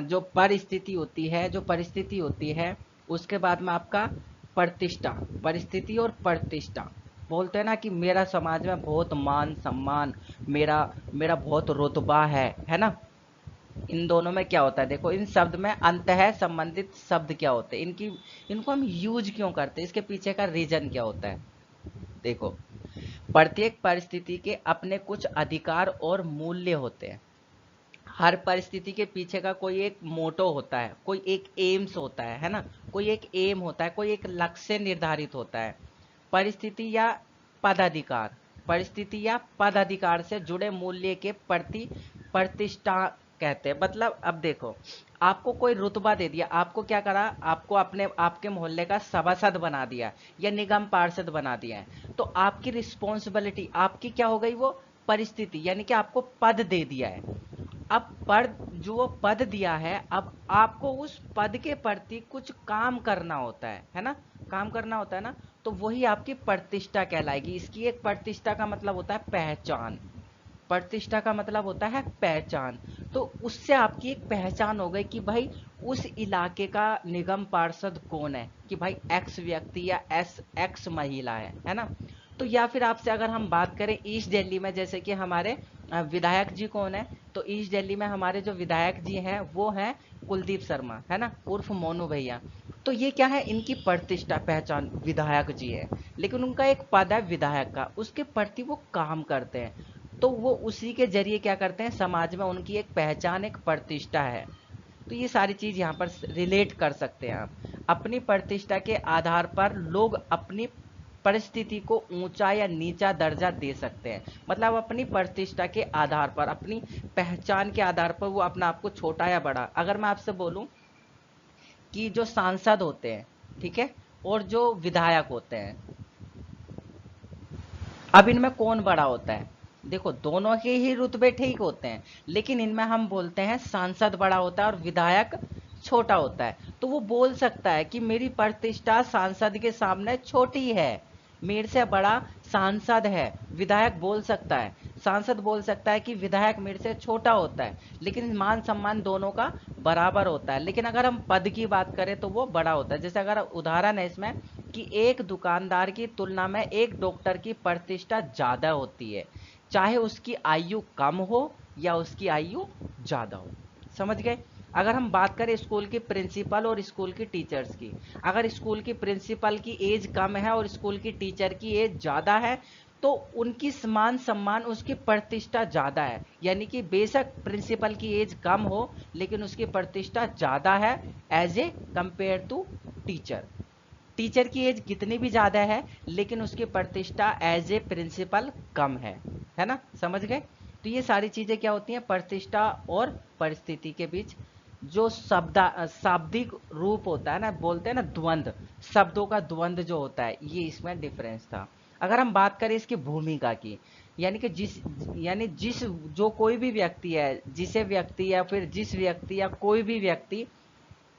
जो परिस्थिति होती है, जो परिस्थिति होती है, उसके बाद में आपका प्रतिष्ठा, परिस्थिति और प्रतिष्ठा। बोलते हैं ना कि मेरा समाज में बहुत मान सम्मान, मेरा मेरा बहुत रुतबा है ना। इन दोनों में क्या होता है, देखो इन शब्द में अंतः संबंधित शब्द क्या होते हैं, इनकी इनको हम यूज क्यों करते हैं, इसके पीछे का रीजन क्या होता है। देखो, प्रत्येक परिस्थिति के अपने कुछ अधिकार और मूल्य होते हैं। हर परिस्थिति के पीछे का कोई एक मोटो होता है, कोई एक एम्स होता है ना, कोई एक एम होता है, कोई एक लक्ष्य निर्धारित होता है। परिस्थिति या पदाधिकार, परिस्थिति या पदाधिकार से जुड़े मूल्य के प्रति प्रतिष्ठा कहते हैं। मतलब अब देखो, आपको कोई रुतबा दे दिया, आपको क्या करा, आपको अपने आपके मोहल्ले का सभासद बना दिया या निगम पार्षद बना दिया है, तो आपकी रिस्पॉन्सिबिलिटी आपकी क्या हो गई, वो परिस्थिति, यानी कि आपको पद दे दिया है। अब पद, जो वो पद दिया है, अब आपको उस पद के प्रति कुछ काम करना होता है ना, काम करना होता है ना। तो वही आपकी प्रतिष्ठा कहलाएगी। इसकी एक प्रतिष्ठा का मतलब होता है पहचान, प्रतिष्ठा का मतलब होता है पहचान। तो उससे आपकी एक पहचान हो गई कि भाई उस इलाके का निगम पार्षद कौन है, कि भाई एक्स व्यक्ति या एक्स महिला है ना। तो या फिर आपसे अगर हम बात करें ईस्ट दिल्ली में, जैसे कि हमारे विधायक जी कौन है, तो ईस्ट दिल्ली में हमारे जो विधायक जी हैं वो हैं कुलदीप शर्मा, है ना, उर्फ मोनू भैया। तो ये क्या है, इनकी प्रतिष्ठा पहचान विधायक जी है, लेकिन उनका एक पद है विधायक का, उसके प्रति वो काम करते हैं। तो वो उसी के जरिए क्या करते हैं, समाज में उनकी एक पहचान, एक प्रतिष्ठा है। तो ये सारी चीज यहाँ पर रिलेट कर सकते हैं आप। अपनी प्रतिष्ठा के आधार पर लोग अपनी परिस्थिति को ऊंचा या नीचा दर्जा दे सकते हैं। मतलब अपनी प्रतिष्ठा के आधार पर, अपनी पहचान के आधार पर वो अपना आपको छोटा या बड़ा। अगर मैं आपसे बोलूं कि जो सांसद होते हैं, ठीक है, और जो विधायक होते हैं, अब इनमें कौन बड़ा होता है, देखो दोनों के ही रुतबे ठीक होते हैं, लेकिन इनमें हम बोलते हैं सांसद बड़ा होता है और विधायक छोटा होता है। तो वो बोल सकता है कि मेरी प्रतिष्ठा सांसद के सामने छोटी है, मेरे से बड़ा सांसद है, विधायक बोल सकता है। सांसद बोल सकता है कि विधायक मेरे से छोटा होता है, लेकिन मान सम्मान दोनों का बराबर होता है। लेकिन अगर हम पद की बात करें तो वो बड़ा होता है। जैसे अगर उदाहरण है इसमें कि एक दुकानदार की तुलना में एक डॉक्टर की प्रतिष्ठा ज्यादा होती है, चाहे उसकी आयु कम हो या उसकी आयु ज्यादा हो। समझ गए? अगर हम बात करें स्कूल की प्रिंसिपल और स्कूल की टीचर्स की, अगर स्कूल की प्रिंसिपल की एज कम है और स्कूल की टीचर की एज ज्यादा है, तो उनकी मान सम्मान, उसकी प्रतिष्ठा ज्यादा है। यानी कि बेशक प्रिंसिपल की एज कम हो, लेकिन उसकी प्रतिष्ठा ज्यादा है as a compare to teacher. Teacher की एज कितनी भी ज्यादा है, लेकिन उसकी प्रतिष्ठा एज ए प्रिंसिपल कम है ना? समझ गए? तो ये सारी चीजें क्या होती हैं, प्रतिष्ठा और परिस्थिति के बीच जो शाब्दिक रूप होता है ना, बोलते हैं ना द्वंद्व, शब्दों का द्वंद्व जो होता है, ये इसमें डिफरेंस था। अगर हम बात करें इसकी भूमिका की, यानी कि जिस जो कोई भी व्यक्ति है, जिसे व्यक्ति या फिर जिस व्यक्ति या कोई भी व्यक्ति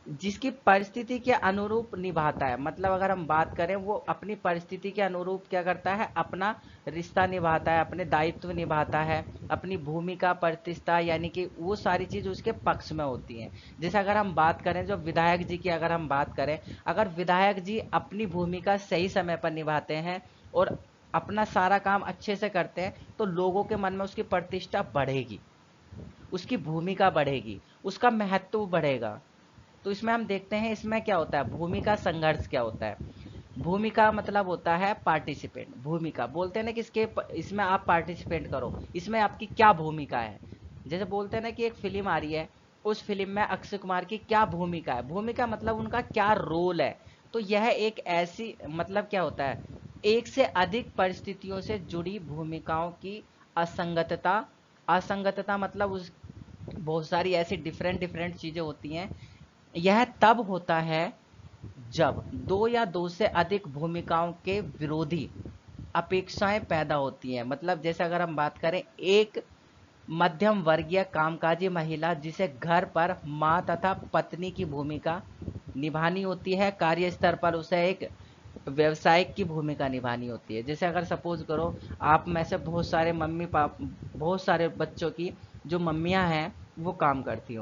जिसकी परिस्थिति के अनुरूप निभाता है, मतलब अगर हम बात करें वो अपनी परिस्थिति के अनुरूप क्या करता है, अपना रिश्ता निभाता है, अपने दायित्व निभाता है, अपनी भूमिका प्रतिष्ठा, यानी कि वो सारी चीज उसके पक्ष में होती हैं। जैसे अगर हम बात करें जो विधायक जी की, अगर हम बात करें, अगर विधायक जी अपनी भूमिका सही समय पर निभाते हैं और अपना सारा काम अच्छे से करते हैं, तो लोगों के मन में उसकी प्रतिष्ठा बढ़ेगी, उसकी भूमिका बढ़ेगी, उसका महत्व बढ़ेगा। तो इसमें हम देखते हैं इसमें क्या होता है, भूमिका संघर्ष क्या होता है। भूमिका मतलब होता है पार्टिसिपेंट, भूमिका बोलते हैं ना कि इसमें आप पार्टिसिपेट करो, इसमें आपकी क्या भूमिका है। जैसे बोलते हैं ना कि एक फिल्म आ रही है, उस फिल्म में अक्षय कुमार की क्या भूमिका है, भूमिका मतलब उनका क्या रोल है। तो यह एक ऐसी, मतलब क्या होता है, एक से अधिक परिस्थितियों से जुड़ी भूमिकाओं की असंगतता। असंगतता मतलब उस बहुत सारी ऐसी डिफरेंट डिफरेंट चीजें होती हैं। यह तब होता है जब दो या दो से अधिक भूमिकाओं के विरोधी अपेक्षाएं पैदा होती हैं। मतलब जैसे अगर हम बात करें, एक मध्यम वर्गीय कामकाजी महिला जिसे घर पर मां तथा पत्नी की भूमिका निभानी होती है, कार्य स्तर पर उसे एक व्यवसायिक की भूमिका निभानी होती है। जैसे अगर सपोज करो, आप में से बहुत सारे मम्मी पाप बहुत सारे बच्चों की जो मम्मियां हैं वो काम करती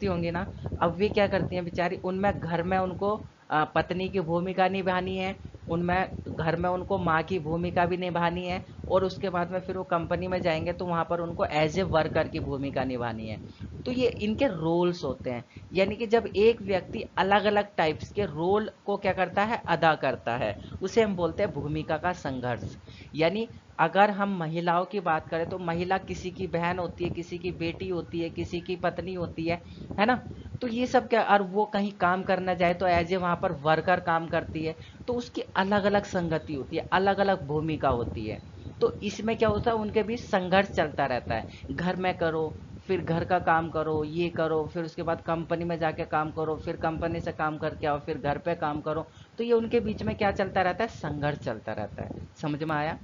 होंगी ना। अब वे क्या करती हैं बेचारी, उनमें घर में उनको पत्नी की भूमिका निभानी है, उनमें घर में उनको माँ की भूमिका भी निभानी है, और उसके बाद में फिर वो कंपनी में जाएंगे तो वहां पर उनको एज ए वर्कर की भूमिका निभानी है। तो ये इनके रोल्स होते हैं। यानी कि जब एक व्यक्ति अलग अलग टाइप्स के रोल को क्या करता है, अदा करता है, उसे हम बोलते हैं भूमिका का संघर्ष। यानी अगर हम महिलाओं की बात करें तो महिला किसी की बहन होती है, किसी की बेटी होती है, किसी की पत्नी होती है ना। तो ये सब क्या, और वो कहीं काम करना जाए तो एज ए वहां पर वर्कर काम करती है। तो उसकी अलग अलग संगति होती है, अलग अलग भूमिका होती है। तो इसमें क्या होता है, उनके बीच संघर्ष चलता रहता है। घर में करो, फिर घर का काम करो, ये करो, फिर उसके बाद कंपनी में जाके काम करो, फिर कंपनी से काम करके आओ, फिर घर पे काम करो। तो ये उनके बीच में क्या चलता रहता है, संघर्ष चलता रहता है। समझ में आया?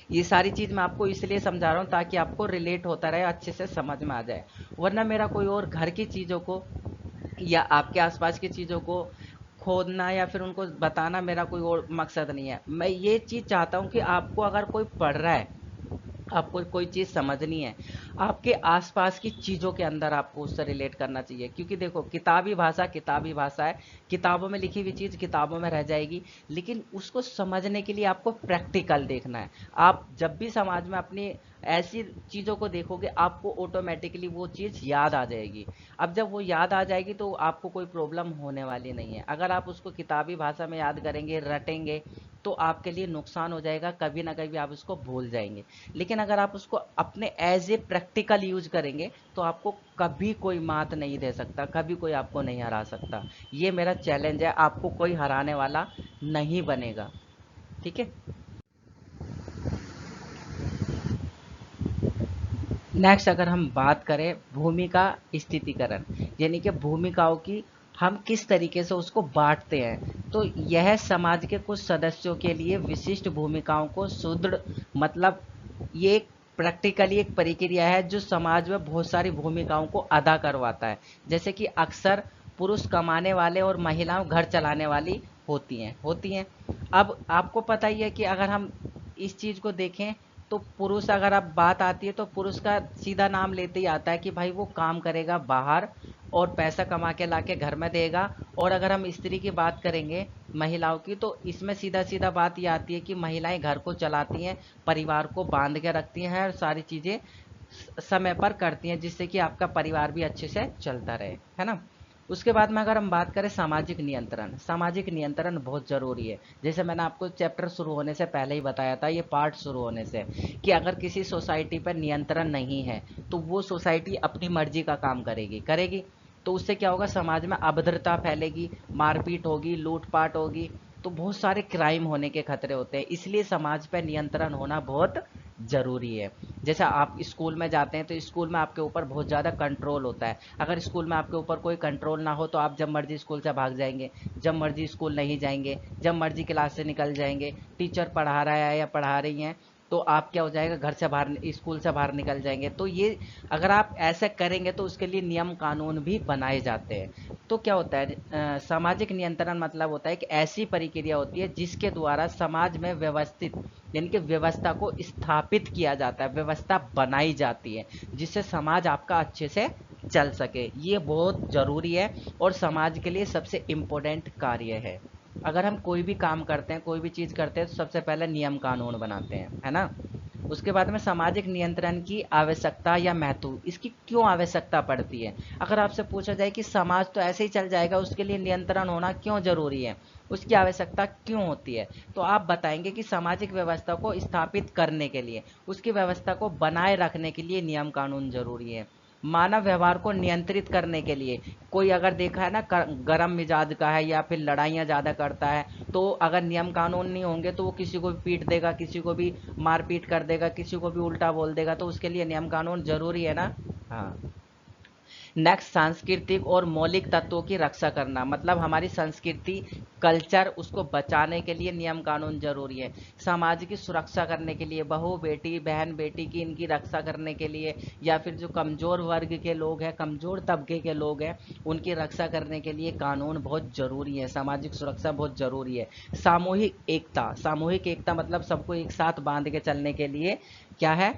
ये सारी चीज मैं आपको इसलिए समझा रहा हूँ ताकि आपको रिलेट होता रहे, अच्छे से समझ में आ जाए। वरना मेरा कोई और घर की चीजों को या आपके आसपास की चीजों को खोदना या फिर उनको बताना मेरा कोई और मकसद नहीं है। मैं ये चीज चाहता हूँ कि आपको अगर कोई पढ़ रहा है, आपको कोई चीज समझनी है, आपके आसपास की चीजों के अंदर आपको उससे रिलेट करना चाहिए। क्योंकि देखो, किताबी भाषा है, किताबों में लिखी हुई चीज किताबों में रह जाएगी, लेकिन उसको समझने के लिए आपको प्रैक्टिकल देखना है। आप जब भी समाज में अपनी ऐसी चीजों को देखोगे, आपको ऑटोमेटिकली वो चीज याद आ जाएगी। अब जब वो याद आ जाएगी तो आपको कोई प्रॉब्लम होने वाली नहीं है। अगर आप उसको किताबी भाषा में याद करेंगे, रटेंगे, तो आपके लिए नुकसान हो जाएगा, कभी ना कभी आप उसको भूल जाएंगे। लेकिन अगर आप उसको अपने एज ए प्रैक्टिकल यूज करेंगे तो आपको कभी कोई मात नहीं दे सकता, कभी कोई आपको नहीं हरा सकता। ये मेरा चैलेंज है, आपको कोई हराने वाला नहीं बनेगा। ठीक है। नेक्स्ट अगर हम बात करें भूमिका स्थितिकरण, यानी कि भूमिकाओं की हम किस तरीके से उसको बांटते हैं, तो यह समाज के कुछ सदस्यों के लिए विशिष्ट भूमिकाओं को सुदृढ़, मतलब ये एक प्रैक्टिकली एक प्रक्रिया है जो समाज में बहुत सारी भूमिकाओं को अदा करवाता है। जैसे कि अक्सर पुरुष कमाने वाले और महिलाएं घर चलाने वाली होती हैं। अब आपको पता ही है कि अगर हम इस चीज को देखें तो पुरुष अगर अब बात आती है तो पुरुष का सीधा नाम लेते ही आता है कि भाई वो काम करेगा बाहर और पैसा कमा के लाके घर में देगा। और अगर हम स्त्री की बात करेंगे, महिलाओं की, तो इसमें सीधा सीधा बात ये आती है कि महिलाएं घर को चलाती हैं, परिवार को बांध के रखती हैं और सारी चीज़ें समय पर करती हैं, जिससे कि आपका परिवार भी अच्छे से चलता रहे, है ना। उसके बाद में अगर हम बात करें सामाजिक नियंत्रण, सामाजिक नियंत्रण बहुत ज़रूरी है। जैसे मैंने आपको चैप्टर शुरू होने से पहले ही बताया था, ये पार्ट शुरू होने से, कि अगर किसी सोसाइटी पर नियंत्रण नहीं है तो वो सोसाइटी अपनी मर्जी का काम करेगी। तो उससे क्या होगा, समाज में अभद्रता फैलेगी, मारपीट होगी, लूटपाट होगी, तो बहुत सारे क्राइम होने के खतरे होते हैं। इसलिए समाज पर नियंत्रण होना बहुत ज़रूरी है। जैसे आप स्कूल में जाते हैं तो स्कूल में आपके ऊपर बहुत ज़्यादा कंट्रोल होता है। अगर स्कूल में आपके ऊपर कोई कंट्रोल ना हो तो आप जब मर्जी स्कूल से भाग जाएंगे, जब मर्जी स्कूल नहीं जाएंगे, जब मर्जी क्लास से निकल जाएंगे। टीचर पढ़ा रहा है या पढ़ा रही हैं तो आप क्या हो जाएगा, घर से बाहर, स्कूल से बाहर निकल जाएंगे। तो ये अगर आप ऐसे करेंगे तो उसके लिए नियम कानून भी बनाए जाते हैं। तो क्या होता है, सामाजिक नियंत्रण मतलब होता है कि ऐसी प्रक्रिया होती है जिसके द्वारा समाज में व्यवस्थित, यानी कि व्यवस्था को स्थापित किया जाता है, व्यवस्था बनाई जाती है, जिससे समाज आपका अच्छे से चल सके। ये बहुत ज़रूरी है और समाज के लिए सबसे इम्पोर्टेंट कार्य है। अगर हम कोई भी काम करते हैं, कोई भी चीज़ करते हैं, तो सबसे पहले नियम कानून बनाते हैं, है ना। उसके बाद में सामाजिक नियंत्रण की आवश्यकता या महत्व, इसकी क्यों आवश्यकता पड़ती है। अगर आपसे पूछा जाए कि समाज तो ऐसे ही चल जाएगा, उसके लिए नियंत्रण होना क्यों जरूरी है, उसकी आवश्यकता क्यों होती है, तो आप बताएंगे कि सामाजिक व्यवस्था को स्थापित करने के लिए, उसकी व्यवस्था को बनाए रखने के लिए नियम कानून जरूरी है। मानव व्यवहार को नियंत्रित करने के लिए, कोई अगर देखा है ना गरम मिजाज का है या फिर लड़ाइयाँ ज़्यादा करता है, तो अगर नियम कानून नहीं होंगे तो वो किसी को भी पीट देगा, किसी को भी मारपीट कर देगा, किसी को भी उल्टा बोल देगा। तो उसके लिए नियम कानून जरूरी है ना। हाँ। नेक्स्ट, सांस्कृतिक और मौलिक तत्वों की रक्षा करना, मतलब हमारी संस्कृति, कल्चर, उसको बचाने के लिए नियम कानून जरूरी है। समाज की सुरक्षा करने के लिए, बहू बेटी, बहन बेटी की, इनकी रक्षा करने के लिए, या फिर जो कमज़ोर वर्ग के लोग हैं, कमज़ोर तबके के लोग हैं, उनकी रक्षा करने के लिए कानून बहुत ज़रूरी है, सामाजिक सुरक्षा बहुत ज़रूरी है। सामूहिक एकता, सामूहिक एकता मतलब सबको एक साथ बांध के चलने के लिए क्या है,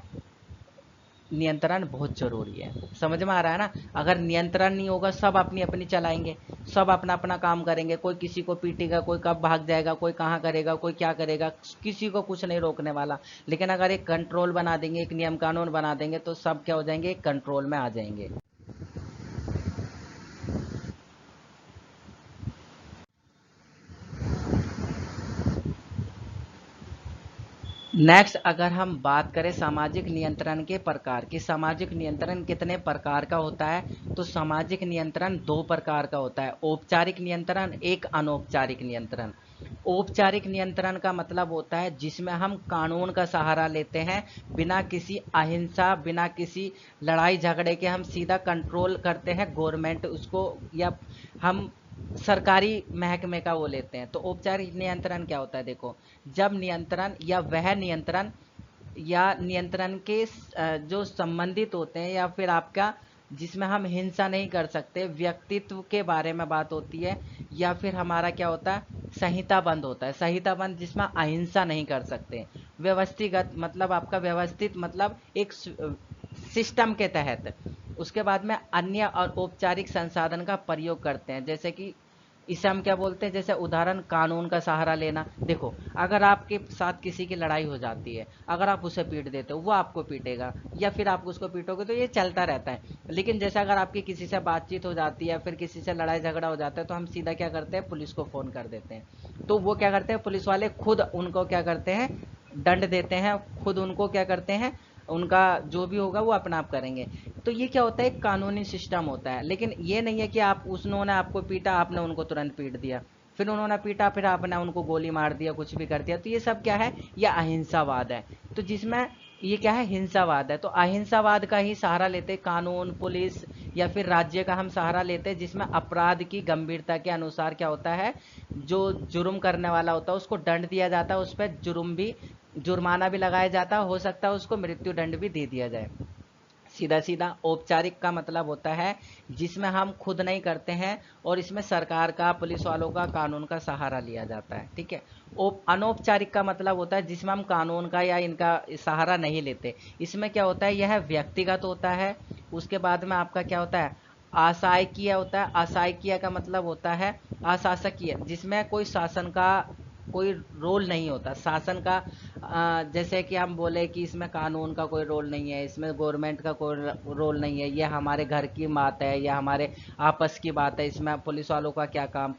नियंत्रण बहुत जरूरी है। समझ में आ रहा है ना। अगर नियंत्रण नहीं होगा, सब अपनी अपनी चलाएंगे, सब अपना अपना काम करेंगे, कोई किसी को पीटेगा, कोई कब भाग जाएगा, कोई कहाँ करेगा, कोई क्या करेगा, किसी को कुछ नहीं रोकने वाला। लेकिन अगर एक कंट्रोल बना देंगे, एक नियम कानून बना देंगे, तो सब क्या हो जाएंगे, एक कंट्रोल में आ जाएंगे। नेक्स्ट, अगर हम बात करें सामाजिक नियंत्रण के प्रकार की, सामाजिक नियंत्रण कितने प्रकार का होता है, तो सामाजिक नियंत्रण दो प्रकार का होता है, औपचारिक नियंत्रण, एक अनौपचारिक नियंत्रण। औपचारिक नियंत्रण का मतलब होता है जिसमें हम कानून का सहारा लेते हैं, बिना किसी अहिंसा, बिना किसी लड़ाई झगड़े के हम सीधा कंट्रोल करते हैं गवर्नमेंट उसको, या हम सरकारी महकमे का वो लेते हैं। तो औपचारिक नियंत्रण क्या होता है, देखो, जब नियंत्रण या वह नियंत्रण या नियंत्रण के जो संबंधित होते हैं, या फिर आपका जिसमें हम हिंसा नहीं कर सकते, व्यक्तित्व के बारे में बात होती है, या फिर हमारा क्या होता है, संहिता बंद होता है, संहिता बंद जिसमें अहिंसा नहीं कर सकते। व्यवस्थिगत मतलब आपका व्यवस्थित मतलब एक सिस्टम के तहत। उसके बाद में अन्य और औपचारिक संसाधन का प्रयोग करते हैं, जैसे कि इसे हम क्या बोलते हैं, जैसे उदाहरण, कानून का सहारा लेना। देखो, अगर आपके साथ किसी की लड़ाई हो जाती है, अगर आप उसे पीट देते हो, वो आपको पीटेगा, या फिर आप उसको पीटोगे, तो ये चलता रहता है। लेकिन जैसे अगर आपकी किसी से बातचीत हो जाती है, फिर किसी से लड़ाई झगड़ा हो जाता है, तो हम सीधा क्या करते हैं, पुलिस को फ़ोन कर देते हैं। तो वो क्या करते हैं, पुलिस वाले खुद उनको क्या करते हैं, दंड देते हैं, खुद उनको क्या करते हैं, उनका जो भी होगा वो अपना आप करेंगे। तो ये क्या होता है, एक कानूनी सिस्टम होता है। लेकिन ये नहीं है कि आप, उन्होंने आपको पीटा, आपने उनको तुरंत पीट दिया, फिर उन्होंने पीटा, फिर आपने उनको गोली मार दिया, कुछ भी कर दिया। तो ये सब क्या है, ये अहिंसावाद है। तो जिसमें ये क्या है, हिंसावाद है। तो अहिंसावाद का ही सहारा लेते, कानून, पुलिस या फिर राज्य का हम सहारा लेते हैं, जिसमें अपराध की गंभीरता के अनुसार क्या होता है, जो जुर्म करने वाला होता है उसको दंड दिया जाता है, उस पर जुर्माना भी लगाया जाता है, हो सकता है उसको मृत्यु दंड भी दे दिया जाए। सीधा सीधा। औपचारिक का मतलब होता है जिसमें हम खुद नहीं करते हैं और इसमें सरकार का, पुलिस वालों का, कानून का सहारा लिया जाता है, ठीक है। अनौपचारिक का मतलब होता है जिसमें हम कानून का या इनका सहारा नहीं लेते। इसमें क्या होता है, यह व्यक्तिगत होता है। उसके बाद में आपका क्या होता है, आशाकीय होता है। आशाकीय का मतलब होता है अशासकीय, जिसमें कोई शासन का कोई रोल नहीं होता। शासन का जैसे कि हम बोले कि इसमें कानून का कोई रोल नहीं है, इसमें गवर्नमेंट का कोई रोल नहीं है, ये हमारे घर की बात है या हमारे आपस की बात है, इसमें पुलिस वालों का क्या काम।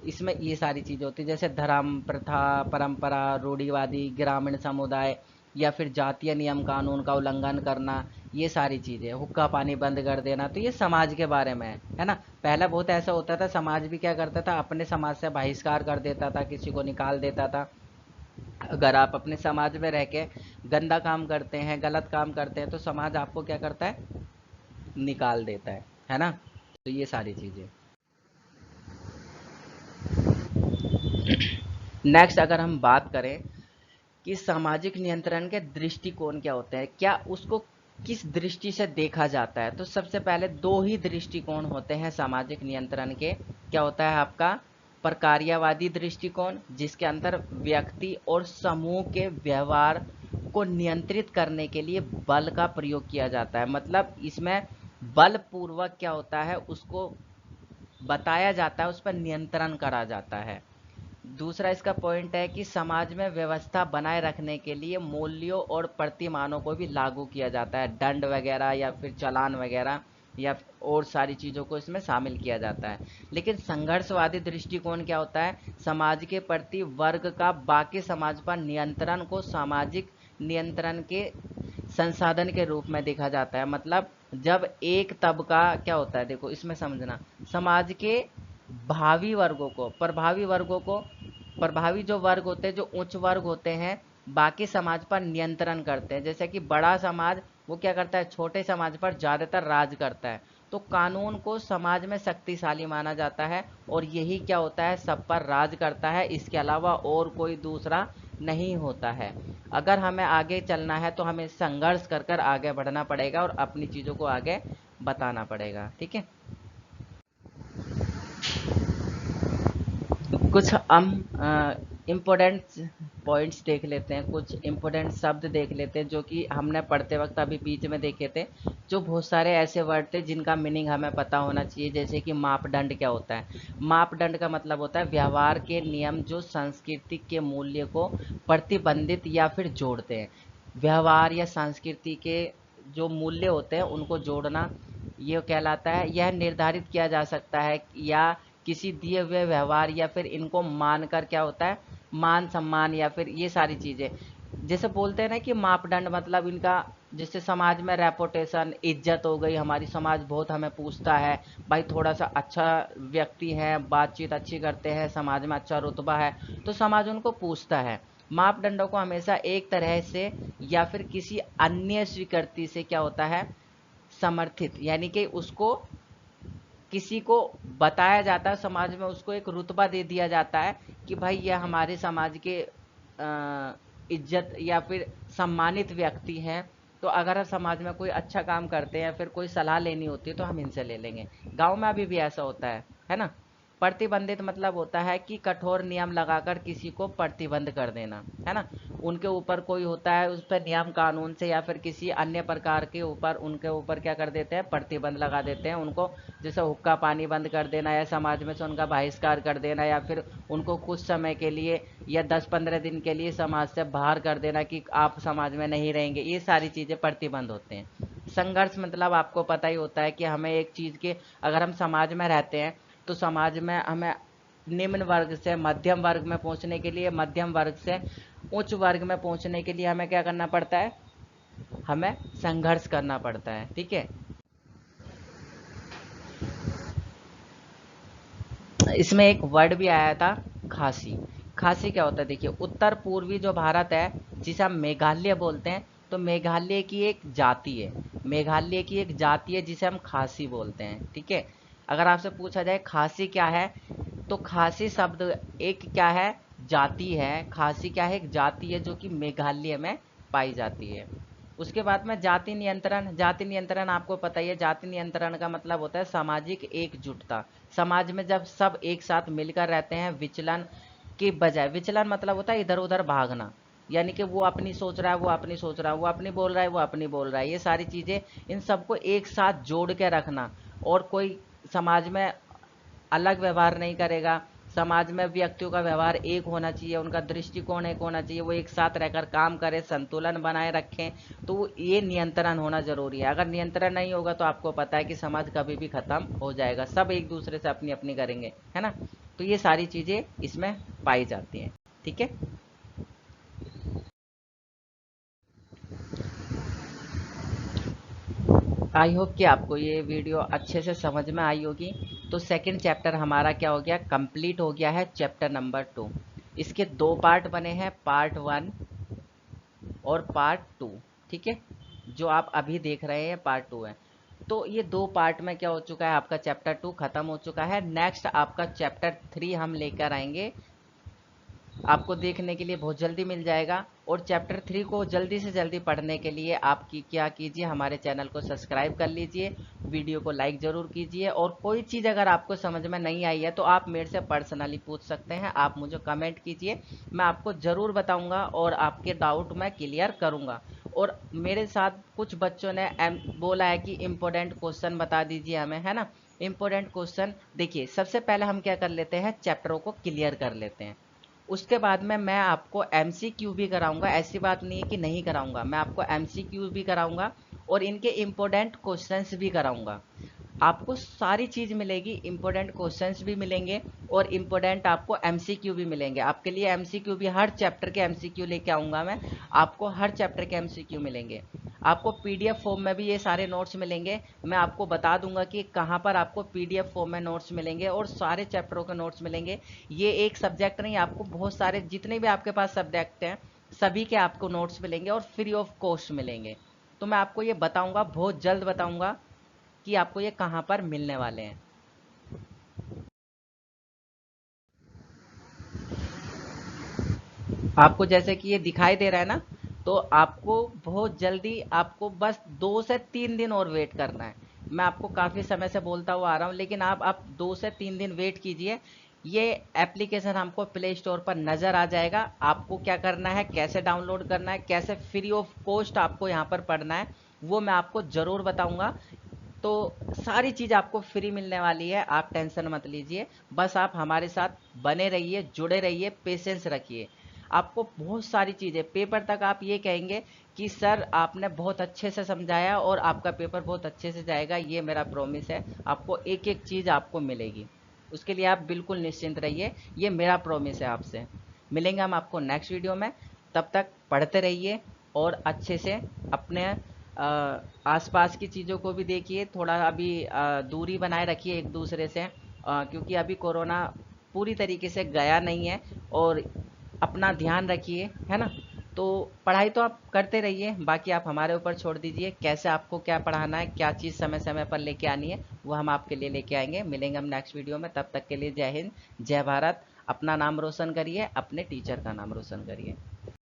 इसमें ये सारी चीज़ें होती है, जैसे धर्म, प्रथा, परंपरा, रूढ़िवादी, ग्रामीण समुदाय या फिर जातीय नियम कानून का उल्लंघन करना, ये सारी चीज़ें, हुक्का पानी बंद कर देना। तो ये समाज के बारे में है ना। पहले बहुत ऐसा होता था, समाज भी क्या करता था, अपने समाज से बहिष्कार कर देता था, किसी को निकाल देता था। अगर आप अपने समाज में रह के गंदा काम करते हैं, गलत काम करते हैं, तो समाज आपको क्या करता है, निकाल देता है ना। तो ये सारी चीज़ें। नेक्स्ट अगर हम बात करें कि सामाजिक नियंत्रण के दृष्टिकोण क्या होते हैं, क्या उसको किस दृष्टि से देखा जाता है, तो सबसे पहले दो ही दृष्टिकोण होते हैं सामाजिक नियंत्रण के। क्या होता है आपका, प्रकार्यवादी दृष्टिकोण, जिसके अंदर व्यक्ति और समूह के व्यवहार को नियंत्रित करने के लिए बल का प्रयोग किया जाता है। मतलब इसमें बलपूर्वक क्या होता है, उसको बताया जाता है, उस पर नियंत्रण करा जाता है। दूसरा इसका पॉइंट है कि समाज में व्यवस्था बनाए रखने के लिए मूल्यों और प्रतिमानों को भी लागू किया जाता है। दंड वगैरह या फिर चालान वगैरह या और सारी चीज़ों को इसमें शामिल किया जाता है। लेकिन संघर्षवादी दृष्टिकोण क्या होता है, समाज के प्रति वर्ग का बाकी समाज पर नियंत्रण को सामाजिक नियंत्रण के संसाधन के रूप में देखा जाता है। मतलब जब एक तबका क्या होता है, देखो इसमें समझना, समाज के भावी वर्गों को, प्रभावी जो वर्ग होते हैं, जो उच्च वर्ग होते हैं, बाकी समाज पर नियंत्रण करते हैं। जैसे कि बड़ा समाज वो क्या करता है, छोटे समाज पर ज़्यादातर राज करता है। तो कानून को समाज में शक्तिशाली माना जाता है और यही क्या होता है, सब पर राज करता है, इसके अलावा और कोई दूसरा नहीं होता है। अगर हमें आगे चलना है तो हमें संघर्ष कर कर आगे बढ़ना पड़ेगा और अपनी चीज़ों को आगे बताना पड़ेगा, ठीक है। कुछ हम इम्पोर्टेंट पॉइंट्स देख लेते हैं, कुछ इम्पोर्टेंट शब्द देख लेते हैं जो कि हमने पढ़ते वक्त अभी बीच में देखे थे। जो बहुत सारे ऐसे वर्ड थे जिनका मीनिंग हमें पता होना चाहिए। जैसे कि मापदंड क्या होता है, मापदंड का मतलब होता है व्यवहार के नियम जो संस्कृति के मूल्य को प्रतिबंधित या फिर जोड़ते हैं। व्यवहार या संस्कृति के जो मूल्य होते हैं उनको जोड़ना, ये कहलाता है। यह निर्धारित किया जा सकता है या किसी दिए हुए व्यवहार या फिर इनको मानकर क्या होता है, मान सम्मान या फिर ये सारी चीज़ें। जैसे बोलते हैं ना कि मापदंड मतलब इनका, जैसे समाज में रेपुटेशन, इज्जत हो गई, हमारी समाज बहुत हमें पूछता है, भाई थोड़ा सा अच्छा व्यक्ति है, बातचीत अच्छी करते हैं, समाज में अच्छा रुतबा है, तो समाज उनको पूछता है। मापदंडों को हमेशा एक तरह से या फिर किसी अन्य स्वीकृति से क्या होता है, समर्थित, यानी कि उसको किसी को बताया जाता है, समाज में उसको एक रुतबा दे दिया जाता है कि भाई यह हमारे समाज के इज्जत या फिर सम्मानित व्यक्ति हैं। तो अगर हम समाज में कोई अच्छा काम करते हैं, फिर कोई सलाह लेनी होती है तो हम इनसे ले लेंगे। गांव में अभी भी ऐसा होता है ना। प्रतिबंधित मतलब होता है कि कठोर नियम लगाकर किसी को प्रतिबंध कर देना, है ना। उनके ऊपर कोई होता है, उस पर नियम कानून से या फिर किसी अन्य प्रकार के ऊपर उनके ऊपर क्या कर देते हैं, प्रतिबंध लगा देते हैं उनको। जैसे हुक्का पानी बंद कर देना या समाज में से उनका बहिष्कार कर देना या फिर उनको कुछ समय के लिए या 10-15 दिन के लिए समाज से बाहर कर देना कि आप समाज में नहीं रहेंगे। ये सारी चीज़ें प्रतिबंध होते हैं। संघर्ष मतलब आपको पता ही होता है कि हमें एक चीज़ के, अगर हम समाज में रहते हैं तो समाज में हमें निम्न वर्ग से मध्यम वर्ग में पहुंचने के लिए, मध्यम वर्ग से उच्च वर्ग में पहुंचने के लिए हमें क्या करना पड़ता है, हमें संघर्ष करना पड़ता है, ठीक है। इसमें एक वर्ड भी आया था, खासी। खासी क्या होता है, देखिए उत्तर पूर्वी जो भारत है, जिसे हम मेघालय बोलते हैं, तो मेघालय की एक जाति है, मेघालय की एक जाति है जिसे हम खासी बोलते हैं, ठीक है। अगर आपसे पूछा जाए खासी क्या है, तो खासी शब्द एक क्या है, जाति है। खासी क्या है, एक जाति है जो कि मेघालय में पाई जाती है। उसके बाद में जाति नियंत्रण। जाति नियंत्रण आपको पता ही है, जाति नियंत्रण का मतलब होता है सामाजिक एकजुटता। समाज में जब सब एक साथ मिलकर रहते हैं, विचलन के बजाय, विचलन मतलब होता है इधर उधर भागना, यानी कि वो अपनी सोच रहा है, वो अपनी सोच रहा है, वो अपनी बोल रहा है, वो अपनी बोल रहा है, ये सारी चीज़ें, इन सबको एक साथ जोड़ के रखना। और कोई समाज में अलग व्यवहार नहीं करेगा। समाज में व्यक्तियों का व्यवहार एक होना चाहिए, उनका दृष्टिकोण एक होना चाहिए, वो एक साथ रहकर काम करें, संतुलन बनाए रखें। तो ये नियंत्रण होना जरूरी है। अगर नियंत्रण नहीं होगा तो आपको पता है कि समाज कभी भी खत्म हो जाएगा, सब एक दूसरे से अपनी अपनी करेंगे, है ना। तो ये सारी चीजें इसमें पाई जाती हैं। ठीक है, आई होप कि आपको ये वीडियो अच्छे से समझ में आई होगी। तो सेकंड चैप्टर हमारा क्या हो गया, कंप्लीट हो गया है, चैप्टर नंबर 2। इसके दो पार्ट बने हैं, पार्ट 1 और पार्ट 2। ठीक है, जो आप अभी देख रहे हैं पार्ट 2 है। तो ये दो पार्ट में क्या हो चुका है, आपका चैप्टर 2 खत्म हो चुका है। नेक्स्ट आपका चैप्टर 3 हम लेकर आएंगे, आपको देखने के लिए बहुत जल्दी मिल जाएगा। और चैप्टर 3 को जल्दी से जल्दी पढ़ने के लिए आप क्या कीजिए, हमारे चैनल को सब्सक्राइब कर लीजिए, वीडियो को लाइक ज़रूर कीजिए। और कोई चीज़ अगर आपको समझ में नहीं आई है तो आप मेरे से पर्सनली पूछ सकते हैं, आप मुझे कमेंट कीजिए, मैं आपको ज़रूर बताऊंगा और आपके डाउट मैं क्लियर करूंगा। और मेरे साथ कुछ बच्चों ने बोला है कि इम्पोर्टेंट क्वेश्चन बता दीजिए हमें, है ना। इम्पोर्टेंट क्वेश्चन देखिए, सबसे पहले हम क्या कर लेते हैं, चैप्टरों को क्लियर कर लेते हैं। उसके बाद में मैं आपको एमसीक्यू भी कराऊंगा, ऐसी बात नहीं है कि नहीं कराऊंगा, मैं आपको एमसीक्यू भी कराऊंगा और इनके इम्पोर्टेंट क्वेश्चंस भी कराऊंगा। आपको सारी चीज़ मिलेगी, इंपॉर्टेंट क्वेश्चंस भी मिलेंगे और इंपॉर्टेंट आपको एमसीक्यू भी मिलेंगे। आपके लिए एमसीक्यू भी, हर चैप्टर के एमसीक्यू लेके आऊँगा मैं, आपको हर चैप्टर के एमसीक्यू मिलेंगे। आपको पीडीएफ फॉर्म में भी ये सारे नोट्स मिलेंगे, मैं आपको बता दूंगा कि कहाँ पर आपको पीडीएफ फॉर्म में नोट्स मिलेंगे और सारे चैप्टरों के नोट्स मिलेंगे। ये एक सब्जेक्ट नहीं, आपको बहुत सारे जितने भी आपके पास सब्जेक्ट हैं सभी के आपको नोट्स मिलेंगे और फ्री ऑफ कॉस्ट मिलेंगे। तो मैं आपको ये बताऊंगा, बहुत जल्द बताऊंगा कि आपको ये कहाँ पर मिलने वाले हैं। आपको जैसे कि ये दिखाई दे रहा है ना, तो आपको बहुत जल्दी, आपको बस 2 से 3 दिन और वेट करना है। मैं आपको काफ़ी समय से बोलता हुआ आ रहा हूँ, लेकिन आप 2 से 3 दिन वेट कीजिए। ये एप्लीकेशन हमको प्ले स्टोर पर नज़र आ जाएगा। आपको क्या करना है, कैसे डाउनलोड करना है, कैसे फ्री ऑफ कॉस्ट आपको यहाँ पर पढ़ना है, वो मैं आपको ज़रूर बताऊँगा। तो सारी चीज़ आपको फ्री मिलने वाली है, आप टेंशन मत लीजिए। बस आप हमारे साथ बने रहिए, जुड़े रहिए, पेशेंस रखिए। आपको बहुत सारी चीज़ें, पेपर तक आप ये कहेंगे कि सर आपने बहुत अच्छे से समझाया और आपका पेपर बहुत अच्छे से जाएगा, ये मेरा प्रॉमिस है। आपको एक एक चीज़ आपको मिलेगी, उसके लिए आप बिल्कुल निश्चिंत रहिए, ये मेरा प्रॉमिस है आपसे। मिलेंगे हम आपको नेक्स्ट वीडियो में, तब तक पढ़ते रहिए और अच्छे से अपने आसपास की चीज़ों को भी देखिए, थोड़ा अभी दूरी बनाए रखिए एक दूसरे से, क्योंकि अभी कोरोना पूरी तरीके से गया नहीं है। और अपना ध्यान रखिए, है ना। तो पढ़ाई तो आप करते रहिए, बाकी आप हमारे ऊपर छोड़ दीजिए, कैसे आपको क्या पढ़ाना है, क्या चीज़ समय समय पर लेके आनी है, वो हम आपके लिए लेके आएंगे। मिलेंगे हम नेक्स्ट वीडियो में, तब तक के लिए जय हिंद, जय भारत। अपना नाम रोशन करिए, अपने टीचर का नाम रोशन करिए।